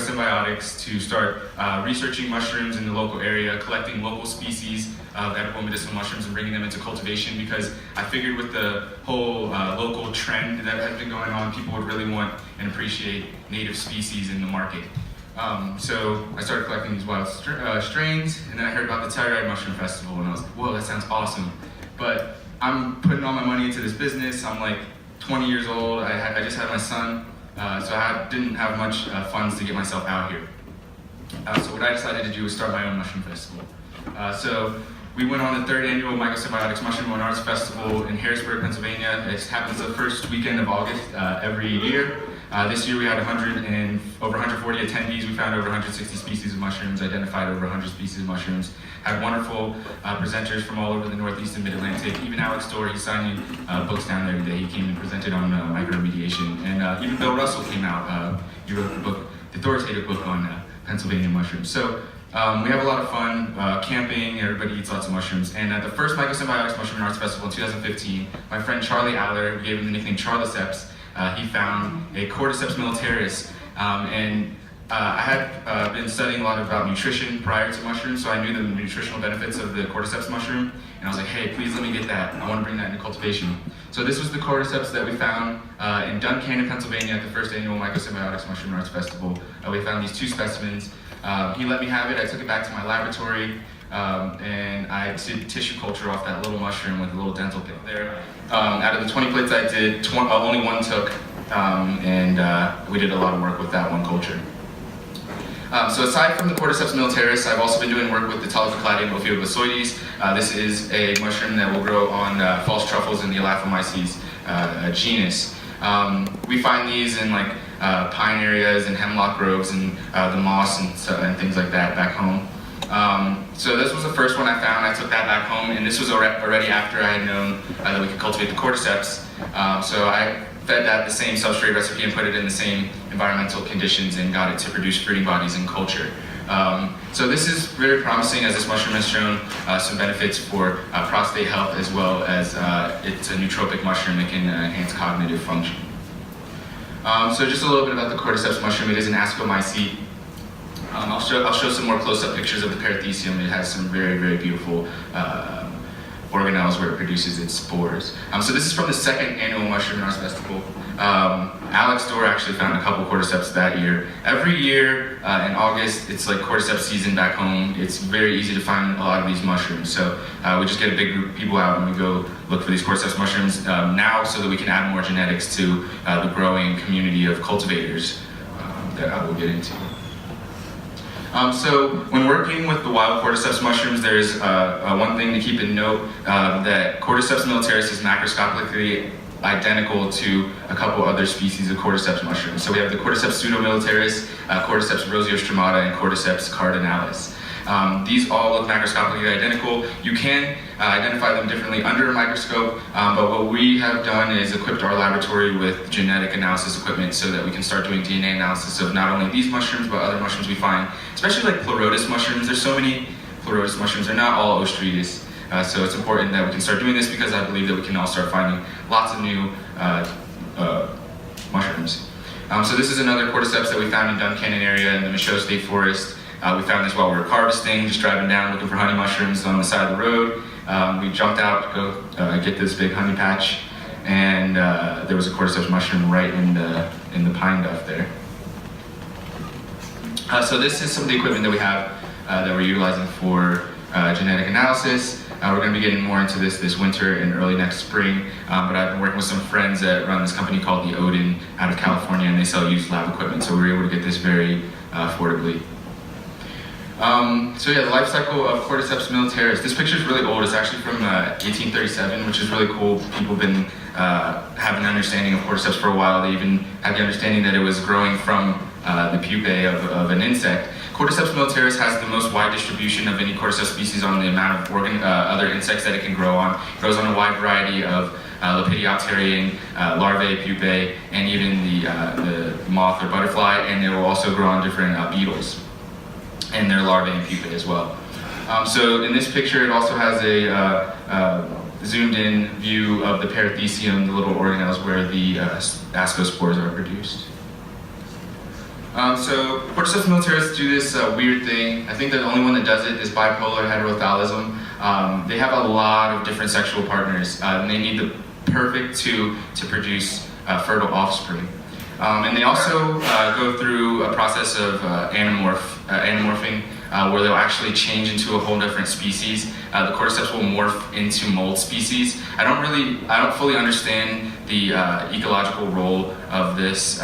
MycoSymbiotics to start researching mushrooms in the local area, collecting local species of edible medicinal mushrooms and bringing them into cultivation, because I figured with the whole local trend that has been going on, people would really want and appreciate native species in the market. So I started collecting these wild strains, and then I heard about the Telluride Mushroom Festival, and I was like, whoa, that sounds awesome. But I'm putting all my money into this business. I'm like 20 years old, I just had my son, so I didn't have much funds to get myself out here. So what I decided to do was start my own mushroom festival. So we went on the 3rd annual Mycosymbotics Mushroom and Arts Festival in Harrisburg, Pennsylvania. It happens the first weekend of August every year. This year we had over 140 attendees. We found over 160 species of mushrooms, identified over 100 species of mushrooms, had wonderful presenters from all over the Northeast and Mid-Atlantic. Even Alex Dorr, he's signing books down there today. He came and presented on microremediation. And even Bill Russell came out. He wrote the authoritative book on Pennsylvania mushrooms. So we have a lot of fun camping. Everybody eats lots of mushrooms. And at the first MycoSymbiotics Mushroom and Arts Festival in 2015, my friend Charlie Aller, we gave him the nickname Charliceps, he found a Cordyceps militaris. I had been studying a lot about nutrition prior to mushrooms, so I knew the nutritional benefits of the Cordyceps mushroom. And I was like, hey, please let me get that. I want to bring that into cultivation. So this was the Cordyceps that we found in Duncannon, Pennsylvania at the first annual MycoSymbiotics Mushroom and Arts Festival. We found these 2 specimens. He let me have it. I took it back to my laboratory, and I did tissue culture off that little mushroom with a little dental pit there. Out of the 20 plates I did, only 1 took, and we did a lot of work with that 1 culture. So aside from the Cordyceps militaris, I've also been doing work with the Telluride Mushroom. This is a mushroom that will grow on false truffles in the Elaphomyces genus. We find these in like pine areas and hemlock groves and the moss and things like that back home. So this was the first one I found. I took that back home, and this was already after I had known that we could cultivate the cordyceps. So I fed that the same substrate recipe and put it in the same environmental conditions and got it to produce fruiting bodies in culture. So this is very promising, as this mushroom has shown some benefits for prostate health, as well as it's a nootropic mushroom that can enhance cognitive function. So just a little bit about the cordyceps mushroom. It is an ascomycete. I'll show some more close-up pictures of the parathecium. It has some very, very beautiful organelles where it produces its spores. So this is from the 2nd annual Mushroom and Arts Festival. Alex Dorr actually found a couple cordyceps that year. Every year in August, it's like cordyceps season back home. It's very easy to find a lot of these mushrooms. So we just get a big group of people out and we go look for these cordyceps mushrooms now, so that we can add more genetics to the growing community of cultivators that I will get into. So when working with the wild cordyceps mushrooms, there's one thing to keep in note, that Cordyceps militaris is macroscopically identical to a couple other species of cordyceps mushrooms. So we have the Cordyceps pseudomilitaris, Cordyceps roseostromata, and Cordyceps cardinalis. These all look macroscopically identical. You can identify them differently under a microscope, but what we have done is equipped our laboratory with genetic analysis equipment so that we can start doing DNA analysis of not only these mushrooms, but other mushrooms we find, especially like Pleurotus mushrooms. There's so many Pleurotus mushrooms. They're not all Ostreatus. So it's important that we can start doing this, because I believe that we can all start finding lots of new mushrooms. So this is another cordyceps that we found in Duncannon area in the Michaud State Forest. We found this while we were harvesting, just driving down looking for honey mushrooms on the side of the road. We jumped out to go get this big honey patch, and there was a cordyceps mushroom right in the pine duff there. So this is some of the equipment that we have that we're utilizing for genetic analysis. We're going to be getting more into this winter and early next spring, but I've been working with some friends that run this company called the Odin out of California, and they sell used lab equipment, so we were able to get this very affordably. So yeah, the life cycle of Cordyceps militaris. This picture is really old. It's actually from 1837, which is really cool. People have been having an understanding of Cordyceps for a while. They even had the understanding that it was growing from the pupae of an insect. Cordyceps militaris has the most wide distribution of any cordyceps species on the amount of other insects that it can grow on. It grows on a wide variety of Lepidopteran, larvae, pupae, and even the moth or butterfly, and it will also grow on different beetles and their larvae and pupae as well. So in this picture, it also has a zoomed in view of the parathecium, the little organelles where the ascospores are produced. So Cordyceps militaris do this weird thing. I think the only one that does it is bipolar heterothallism. They have a lot of different sexual partners, and they need the perfect two to produce fertile offspring. And they also go through a process of anamorphing, where they'll actually change into a whole different species. The cordyceps will morph into mold species. I don't fully understand the ecological role of this.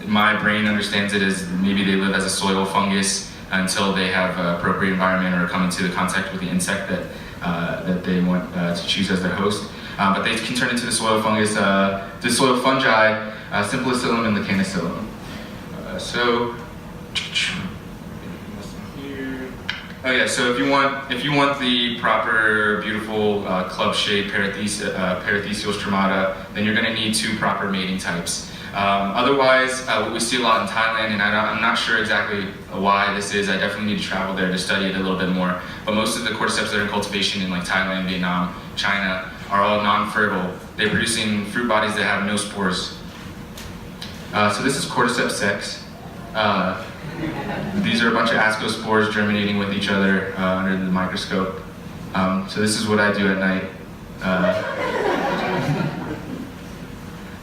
My brain understands it as maybe they live as a soil fungus until they have an appropriate environment or come into the contact with the insect that they want to choose as their host. But they can turn into the soil fungus, the soil fungi, Simplicillum and Licanicillum. So if you want the proper, beautiful club-shaped parathecial stromata, then you're going to need two proper mating types. Otherwise, what we see a lot in Thailand, and I'm not sure exactly why this is. I definitely need to travel there to study it a little bit more. But most of the cordyceps that are in cultivation in like Thailand, Vietnam, China are all non-fertile. They're producing fruit bodies that have no spores. So this is Cordyceps sex. These are a bunch of ascospores germinating with each other under the microscope. So this is what I do at night.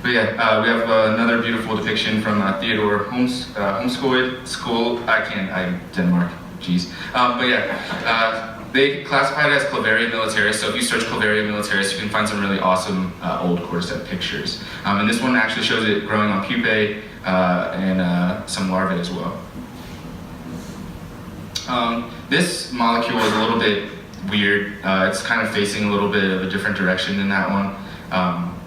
But yeah, we have another beautiful depiction from Theodore Homskoid School. I'm Denmark, jeez. But yeah, they classify it as Clavaria militaris. So if you search Clavaria militaris, you can find some really awesome old cordyceps pictures. And this one actually shows it growing on pupae and some larvae as well. This molecule is a little bit weird. It's kind of facing a little bit of a different direction than that one.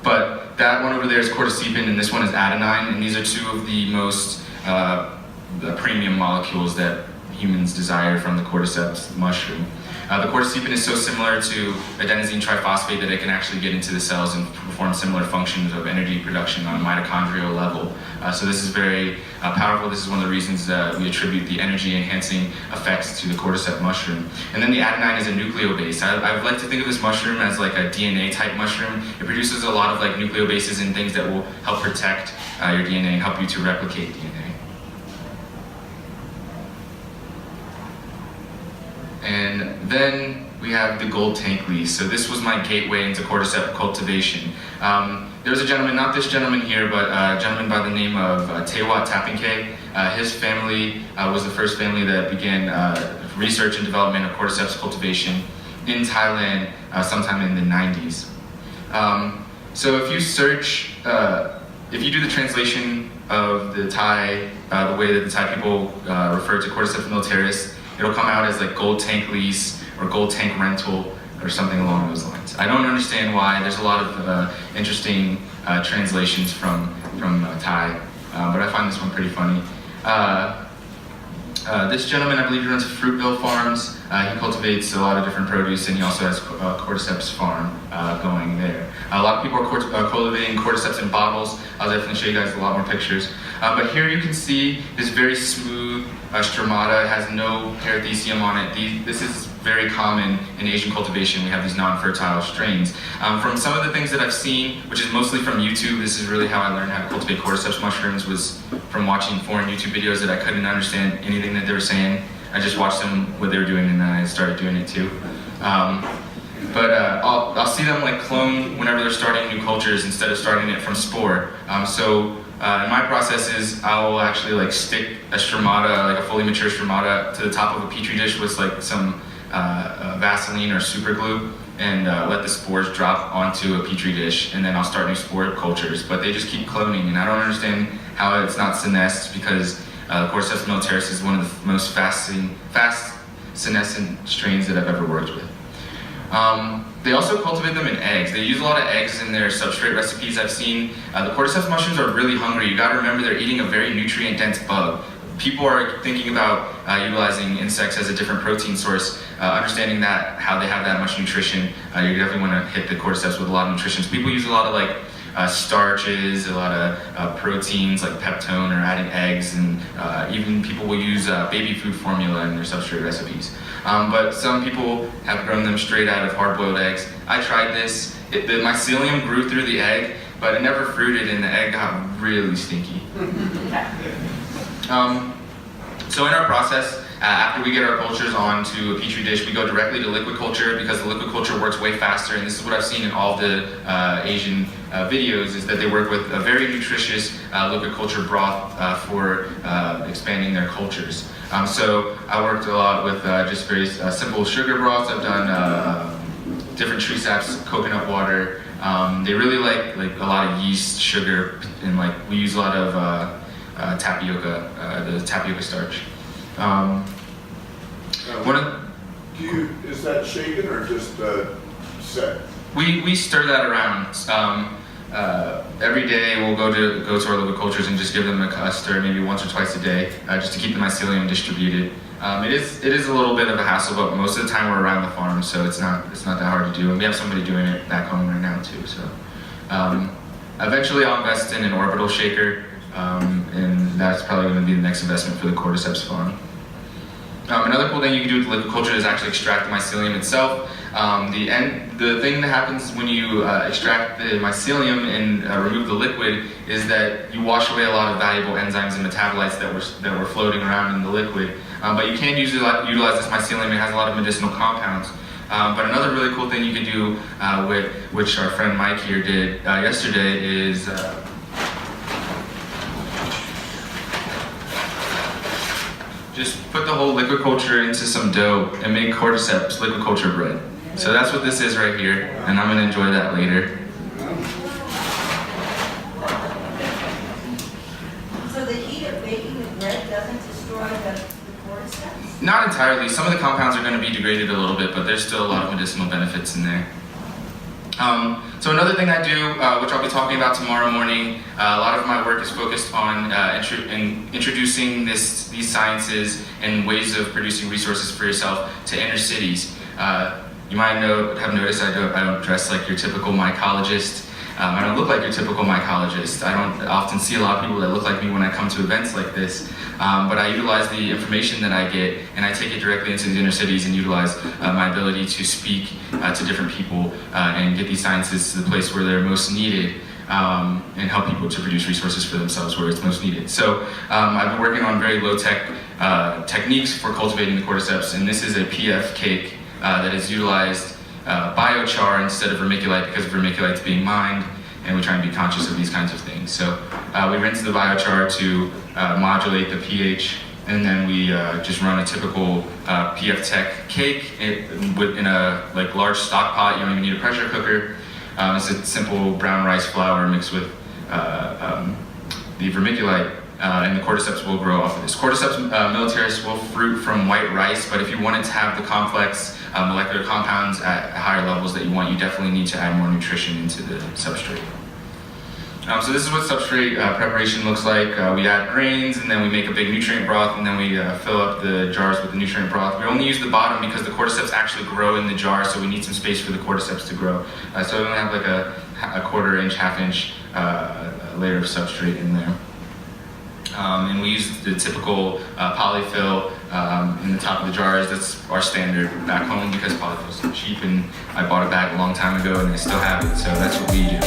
But that one over there is cordycepin, and this one is adenine, and these are two of the most the premium molecules that humans desire from the cordyceps mushroom. The cordycepin is so similar to adenosine triphosphate that it can actually get into the cells and perform similar functions of energy production on a mitochondrial level. So this is very powerful. This is one of the reasons we attribute the energy-enhancing effects to the cordyceps mushroom. And then the adenine is a nucleobase. I like to think of this mushroom as like a DNA-type mushroom. It produces a lot of like nucleobases and things that will help protect your DNA and help you to replicate DNA. And then we have the gold tank lease. So this was my gateway into cordyceps cultivation. There was a gentleman, not this gentleman here, but a gentleman by the name of Tewat Tapinke. His family was the first family that began research and development of cordyceps cultivation in Thailand sometime in the 90s. So if you search, if you do the translation of the Thai, the way that the Thai people refer to Cordyceps militaris, it'll come out as like gold tank lease or gold tank rental or something along those lines. I don't understand why. There's a lot of interesting translations from Thai, but I find this one pretty funny. This gentleman, I believe he runs Fruitville Farms. He cultivates a lot of different produce, and he also has a cordyceps farm going there. A lot of people are cultivating cordyceps in bottles. I'll definitely show you guys a lot more pictures. But here you can see this very smooth stromata. It has no parathecium on it. This is very common in Asian cultivation. We have these non-fertile strains. From some of the things that I've seen, which is mostly from YouTube, this is really how I learned how to cultivate cordyceps mushrooms, was from watching foreign YouTube videos that I couldn't understand anything that they were saying. I just watched them, what they were doing, and then I started doing it too. I'll see them like clone whenever they're starting new cultures instead of starting it from spore. In my process is I will actually like stick a stromata, like a fully mature stromata, to the top of a petri dish with like some Vaseline or super glue, and let the spores drop onto a petri dish, and then I'll start new spore cultures. But they just keep cloning, and I don't understand how it's not senesced, because Cordyceps militaris is one of the most fast senescent strains that I've ever worked with. They also cultivate them in eggs. They use a lot of eggs in their substrate recipes I've seen. The cordyceps mushrooms are really hungry. You gotta remember they're eating a very nutrient-dense bug. People are thinking about utilizing insects as a different protein source, understanding that how they have that much nutrition. You definitely want to hit the cordyceps with a lot of nutrition. So people use a lot of like starches, a lot of proteins like peptone, or adding eggs, and even people will use baby food formula in their substrate recipes. But some people have grown them straight out of hard-boiled eggs. I tried this. The mycelium grew through the egg, but it never fruited, and the egg got really stinky. So in our process, after we get our cultures onto a petri dish, we go directly to liquid culture because the liquid culture works way faster, and this is what I've seen in all the Asian videos, is that they work with a very nutritious liquid culture broth for expanding their cultures. So I worked a lot with just very simple sugar broths. I've done different tree saps, coconut water. They really like a lot of yeast, sugar, and we use a lot of tapioca, the tapioca starch. Is that shaken or just set? We stir that around. Every day we'll go to our liquid cultures and just give them a stir, maybe once or twice a day, just to keep the mycelium distributed. It is a little bit of a hassle, but most of the time we're around the farm, so it's not that hard to do. And we have somebody doing it back home right now too. So eventually I'll invest in an orbital shaker, and that's probably going to be the next investment for the Cordyceps farm. Another cool thing you can do with the liquid culture is actually extract the mycelium itself. The thing that happens when you extract the mycelium and remove the liquid is that you wash away a lot of valuable enzymes and metabolites that were floating around in the liquid. But you can utilize this mycelium. It has a lot of medicinal compounds. But another really cool thing you can do, which our friend Mike here did yesterday, is just put the whole liquid culture into some dough and make Cordyceps liquid culture bread. So that's what this is right here, and I'm going to enjoy that later. So the heat of baking the bread doesn't destroy the Cordyceps? Not entirely. Some of the compounds are going to be degraded a little bit, but there's still a lot of medicinal benefits in there. So another thing I do, which I'll be talking about tomorrow morning, a lot of my work is focused on introducing these sciences and ways of producing resources for yourself to inner cities. You might have noticed I don't dress like your typical mycologist. I don't look like your typical mycologist. I don't often see a lot of people that look like me when I come to events like this. But I utilize the information that I get and I take it directly into the inner cities and utilize my ability to speak to different people and get these sciences to the place where they're most needed and help people to produce resources for themselves where it's most needed. So I've been working on very low-tech techniques for cultivating the cordyceps, and this is a PF cake that is utilized biochar instead of vermiculite because vermiculite's being mined, and we try and be conscious of these kinds of things. So we rinse the biochar to modulate the pH, and then we just run a typical PF Tech cake in a large stock pot. You don't even need a pressure cooker. It's a simple brown rice flour mixed with the vermiculite, and the cordyceps will grow off of this. Cordyceps militaris will fruit from white rice, but if you wanted to have the complex molecular compounds at higher levels that you want, you definitely need to add more nutrition into the substrate. So this is what substrate preparation looks like. We add grains, and then we make a big nutrient broth, and then we fill up the jars with the nutrient broth. We only use the bottom because the cordyceps actually grow in the jar, so we need some space for the cordyceps to grow. So we only have a quarter-inch, half-inch layer of substrate in there. And we use the typical polyfill in the top of the jars. That's our standard back home because polyfill is so cheap, and I bought a bag a long time ago and I still have it, so that's what we do.